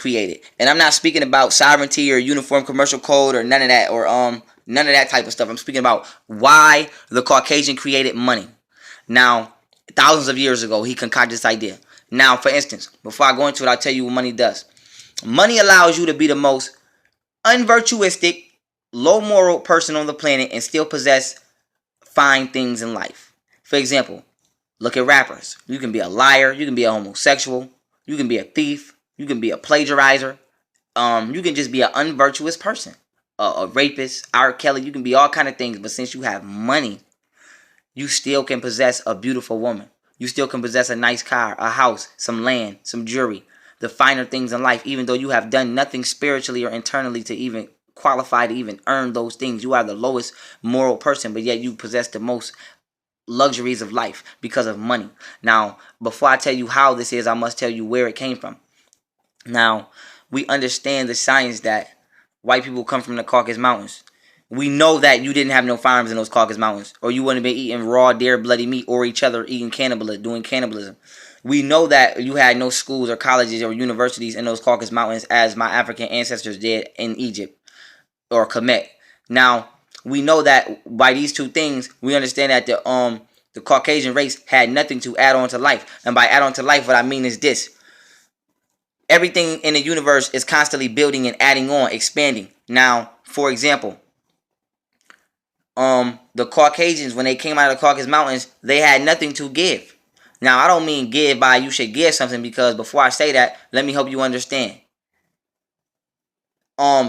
created. And I'm not speaking about sovereignty or uniform commercial code or none of that, or none of that type of stuff. I'm speaking about why the Caucasian created money. Now, thousands of years ago, he concocted this idea. Now, for instance, before I go into it, I'll tell you what money does. Money allows you to be the most unvirtuistic, low moral person on the planet and still possess fine things in life. For example, look at rappers. You can be a liar, you can be a homosexual, you can be a thief, you can be a plagiarizer, you can just be an unvirtuous person, a rapist, R. Kelly. You can be all kind of things, but since you have money, you still can possess a beautiful woman. You still can possess a nice car, a house, some land, some jewelry, the finer things in life, even though you have done nothing spiritually or internally to even qualify to even earn those things. You are the lowest moral person, but yet you possess the most luxuries of life because of money. Now, before I tell you how this is, I must tell you where it came from. Now, we understand the science that white people come from the Caucasus Mountains. We know that you didn't have no farms in those Caucasus Mountains, or you wouldn't have been eating raw deer, bloody meat, or each other eating doing cannibalism. We know that you had no schools or colleges or universities in those Caucasus Mountains as my African ancestors did in Egypt or Kemet. Now, we know that by these two things, we understand that the Caucasian race had nothing to add on to life. And by add on to life, what I mean is this. Everything in the universe is constantly building and adding on, expanding. Now, for example, the Caucasians, when they came out of the Caucasus Mountains, they had nothing to give. Now, I don't mean give by you should give something, because before I say that, let me help you understand.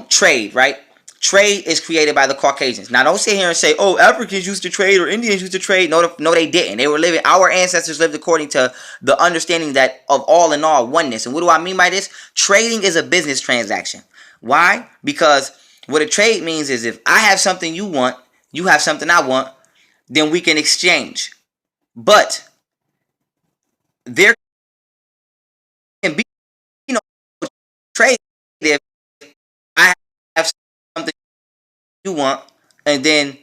Trade, right? Trade is created by the Caucasians. Now, don't sit here and say, oh, Africans used to trade or Indians used to trade. No, they didn't. They were living, our ancestors lived according to the understanding that of all in all oneness. And what do I mean by this? Trading is a business transaction. Why? Because what a trade means is if I have something you want, you have something I want, then we can exchange. But there can be, trade if I have something you want, and then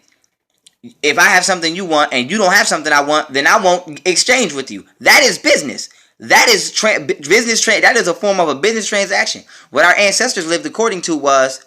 if I have something you want and you don't have something I want, then I won't exchange with you. That is business. That is that is a form of a business transaction. What our ancestors lived according to was,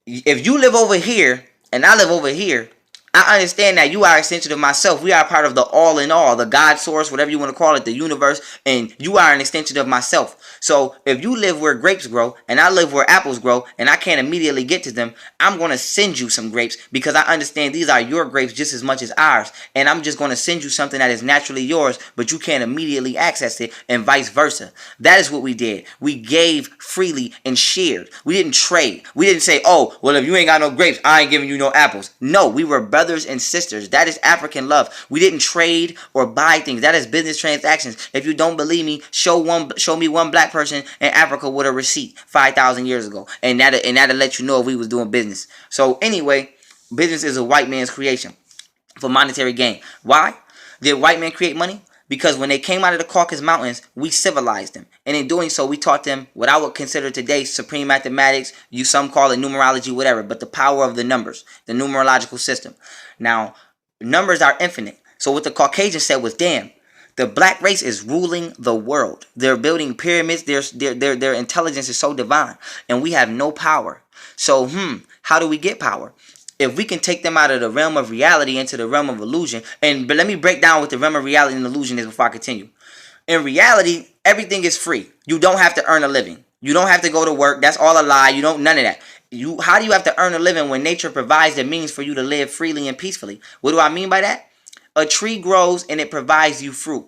if you live over here and I live over here, I understand that you are an extension of myself. We are part of the all in all, the God source, whatever you want to call it, the universe, and you are an extension of myself. So if you live where grapes grow and I live where apples grow and I can't immediately get to them, I'm going to send you some grapes because I understand these are your grapes just as much as ours. And I'm just going to send you something that is naturally yours, but you can't immediately access it, and vice versa. That is what we did. We gave freely and shared. We didn't trade. We didn't say, oh, well, if you ain't got no grapes, I ain't giving you no apples. No, we were brothers and sisters. That is African love. We didn't trade or buy things. That is business transactions. If you don't believe me, show me one black person in Africa with a receipt 5,000 years ago, and that'll let you know if we was doing business. So anyway, business is a white man's creation for monetary gain. Why did white men create money? Because when they came out of the Caucasus Mountains, we civilized them. And in doing so, we taught them what I would consider today supreme mathematics. Some call it numerology, whatever. But the power of the numbers, the numerological system. Now, numbers are infinite. So what the Caucasians said was, damn, the black race is ruling the world. They're building pyramids. Their intelligence is so divine. And we have no power. So, how do we get power? If we can take them out of the realm of reality into the realm of illusion, but let me break down what the realm of reality and illusion is before I continue. In reality, everything is free. You don't have to earn a living. You don't have to go to work. That's all a lie. None of that. How do you have to earn a living when nature provides the means for you to live freely and peacefully? What do I mean by that? A tree grows and it provides you fruit.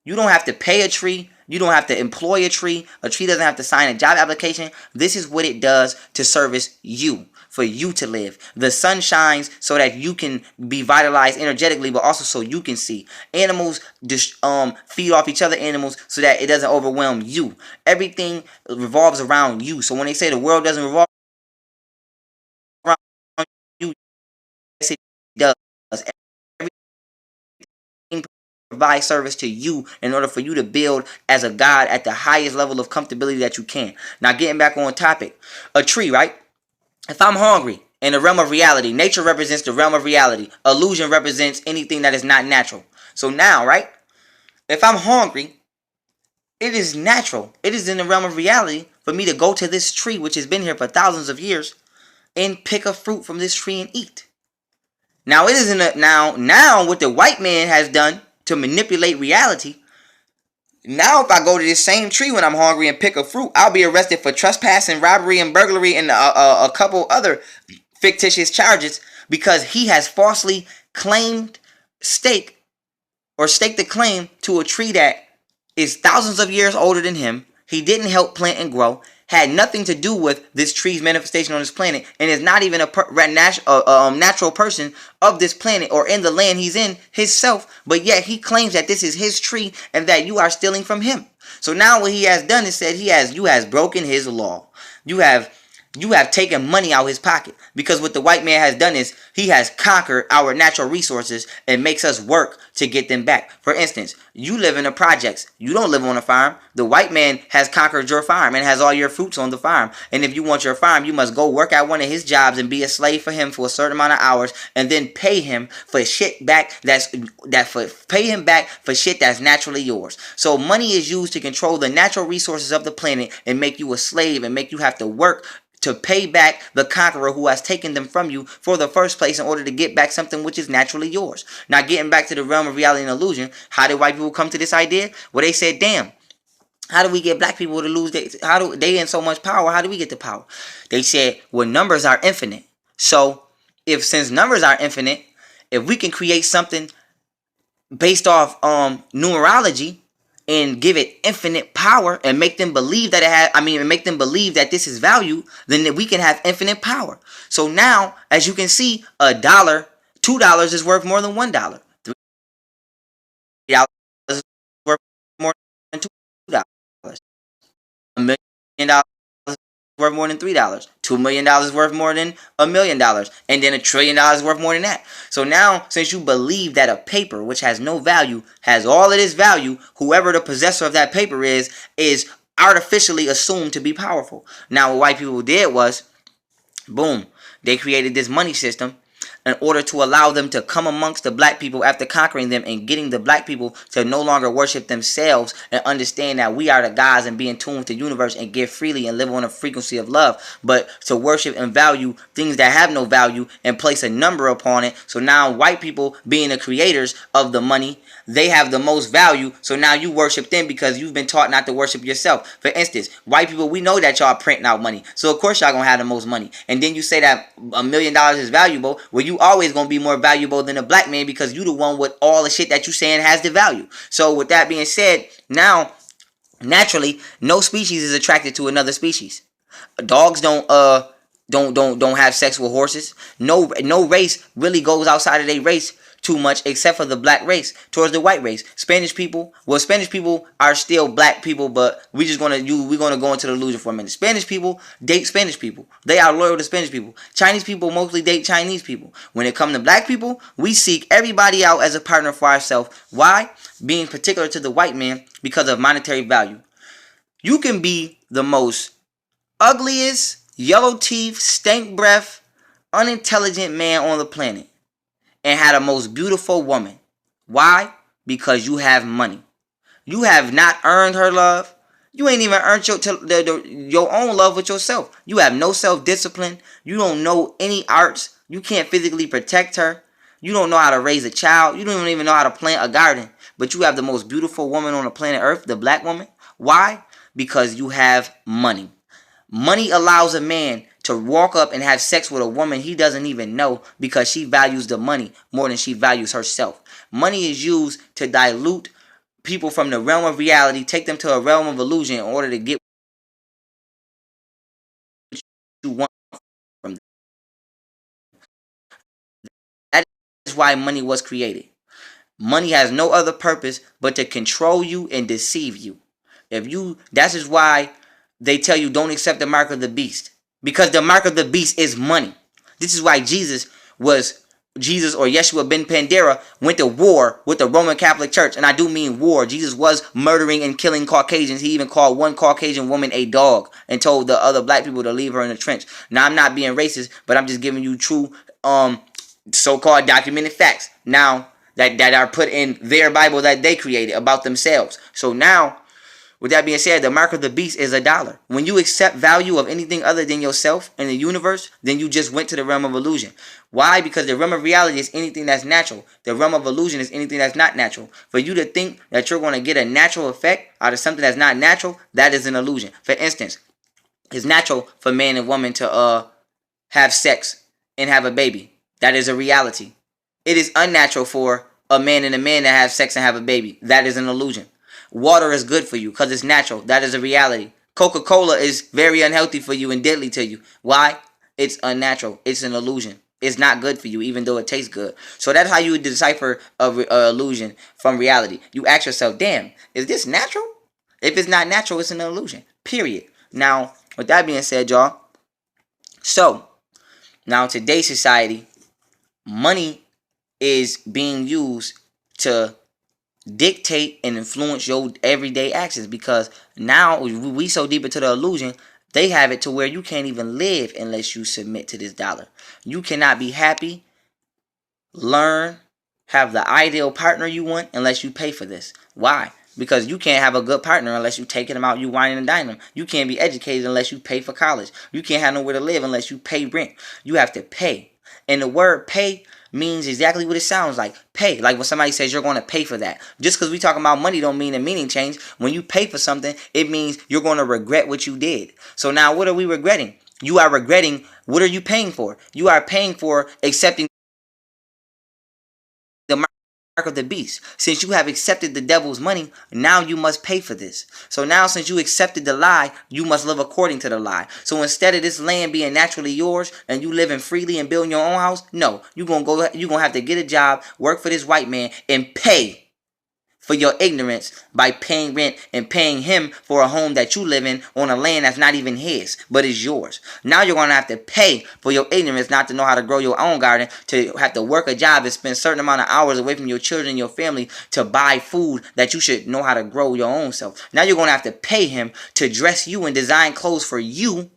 You don't have to pay a tree. You don't have to employ a tree. A tree doesn't have to sign a job application. This is what it does to service you, for you to live. The sun shines so that you can be vitalized energetically, but also so you can see. Animals just feed off each other animals so that it doesn't overwhelm you. Everything revolves around you. So when they say the world doesn't revolve around you, yes, it does. Provide service to you in order for you to build as a god at the highest level of comfortability that you can. Now, getting back on topic, a tree, right? If I'm hungry in the realm of reality, nature represents the realm of reality. Illusion represents anything that is not natural. So now, right? If I'm hungry, it is natural. It is in the realm of reality for me to go to this tree, which has been here for thousands of years, and pick a fruit from this tree and eat. Now, it isn't a, now what the white man has done to manipulate reality. Now, if I go to this same tree when I'm hungry and pick a fruit, I'll be arrested for trespassing, robbery, and burglary, and a couple other fictitious charges because he has falsely claimed staked the claim to a tree that is thousands of years older than him. He didn't help plant and grow, had nothing to do with this tree's manifestation on this planet, and is not even a natural person of this planet or in the land he's in himself, but yet he claims that this is his tree and that you are stealing from him. So now what he has done is said you has broken his law. You have taken money out of his pocket, because what the white man has done is he has conquered our natural resources and makes us work to get them back. For instance, you live in the projects. You don't live on a farm. The white man has conquered your farm and has all your fruits on the farm. And if you want your farm, you must go work at one of his jobs and be a slave for him for a certain amount of hours, and then pay him for shit back pay him back for shit that's naturally yours. So money is used to control the natural resources of the planet and make you a slave and make you have to work to pay back the conqueror who has taken them from you for the first place in order to get back something which is naturally yours. Now, getting back to the realm of reality and illusion, how did white people come to this idea? Well, they said, damn, how do we get black people to lose how do they in so much power? How do we get the power? They said, well, numbers are infinite. So since numbers are infinite, if we can create something based off numerology and give it infinite power and make them believe that make them believe that this is value, then we can have infinite power. So now, as you can see, $2 is worth more than $1. $3 is worth more than $2. $1 million is worth more than $3. $2 million is worth more than $1 million. And then $1 trillion is worth more than that. So now, since you believe that a paper which has no value has all of this value, whoever the possessor of that paper is artificially assumed to be powerful. Now, what white people did was, boom, they created this money system in order to allow them to come amongst the black people after conquering them and getting the black people to no longer worship themselves and understand that we are the gods and be in tune with the universe and give freely and live on a frequency of love, but to worship and value things that have no value and place a number upon it. So now white people, being the creators of the money, they have the most value. So now you worship them because you've been taught not to worship yourself. For instance, white people, we know that y'all printing out money, so of course y'all gonna have the most money. And then you say that $1 million is valuable. Well, you always gonna be more valuable than a black man because you the one with all the shit that you saying has the value. So with that being said, now naturally no species is attracted to another species. Dogs don't have sex with horses. No race really goes outside of their race too much, except for the black race towards the white race. Spanish people are still black people, but we're gonna go into the illusion for a minute. Spanish people date Spanish people. They are loyal to Spanish people. Chinese people mostly date Chinese people. When it comes to black people, we seek everybody out as a partner for ourselves. Why? Being particular to the white man because of monetary value. You can be the most ugliest, yellow teeth, stank breath, unintelligent man on the planet and had a most beautiful woman. Why? Because you have money. You have not earned her love. You ain't even earned your own love with yourself. You have no self-discipline. You don't know any arts. You can't physically protect her. You don't know how to raise a child. You don't even know how to plant a garden. But you have the most beautiful woman on the planet Earth, the black woman. Why? Because you have money. Money allows a man to walk up and have sex with a woman he doesn't even know because she values the money more than she values herself. Money is used to dilute people from the realm of reality, take them to a realm of illusion in order to get what you want from them. That is why money was created. Money has no other purpose but to control you and deceive you. That is why they tell you don't accept the mark of the beast. Because the mark of the beast is money. This is why Jesus or Yeshua ben Pandera went to war with the Roman Catholic Church. And I do mean war. Jesus was murdering and killing Caucasians. He even called one Caucasian woman a dog and told the other black people to leave her in the trench. Now, I'm not being racist, but I'm just giving you true so-called documented facts. Now, that are put in their Bible that they created about themselves. So now, With that being said, the mark of the beast is $1. When you accept value of anything other than yourself in the universe, then you just went to the realm of illusion. Why? Because the realm of reality is anything that's natural. The realm of illusion is anything that's not natural. For you to think that you're going to get a natural effect out of something that's not natural, that is an illusion. For instance, it's natural for man and woman to have sex and have a baby. That is a reality. It is unnatural for a man and a man to have sex and have a baby. That is an illusion. Water is good for you because it's natural. That is a reality. Coca-Cola is very unhealthy for you and deadly to you. Why? It's unnatural. It's an illusion. It's not good for you, even though it tastes good. So that's how you would decipher an illusion from reality. You ask yourself, damn, is this natural? If it's not natural, it's an illusion. Period. Now, with that being said, y'all, so now in today's society, money is being used to dictate and influence your everyday actions, because now we so deep into the illusion, they have it to where you can't even live unless you submit to this dollar. You cannot be happy, learn, have the ideal partner you want unless you pay for this. Why? Because you can't have a good partner unless you taking them out, you whining and dining them. You can't be educated unless you pay for college. You can't have nowhere to live unless you pay rent. You have to pay. And the word pay means exactly what it sounds like. Pay. Like when somebody says you're going to pay for that. Just because we talking about money don't mean the meaning change. When you pay for something, it means you're going to regret what you did. So now what are we regretting? You are regretting, what are you paying for? You are paying for accepting the mark of the beast. Since you have accepted the devil's money, now you must pay for this. So now since you accepted the lie, you must live according to the lie. So instead of this land being naturally yours and you living freely and building your own house, no, you're gonna have to get a job, work for this white man, and pay for your ignorance by paying rent and paying him for a home that you live in on a land that's not even his, but is yours. Now you're going to have to pay for your ignorance not to know how to grow your own garden, to have to work a job and spend a certain amount of hours away from your children and your family to buy food that you should know how to grow your own self. Now you're going to have to pay him to dress you and design clothes for you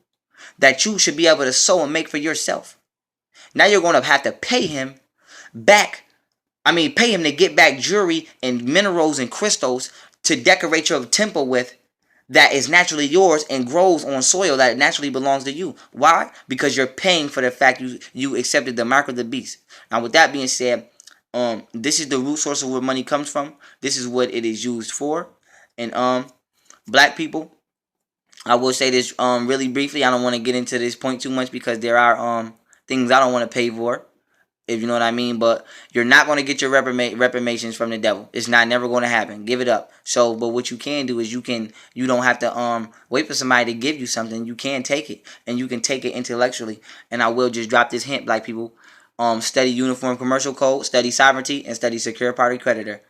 that you should be able to sew and make for yourself. Now you're going to have to pay him pay him to get back jewelry and minerals and crystals to decorate your temple with that is naturally yours and grows on soil that naturally belongs to you. Why? Because you're paying for the fact you accepted the mark of the beast. Now, with that being said, this is the root source of where money comes from. This is what it is used for. And black people, I will say this really briefly. I don't want to get into this point too much because there are things I don't want to pay for, if you know what I mean. But you're not going to get your reprimations from the devil. It's never going to happen. Give it up. So, but what you can do is you don't have to wait for somebody to give you something. You can take it, and you can take it intellectually. And I will just drop this hint, black people. Study Uniform Commercial Code, study sovereignty, and study Secure Party Creditor.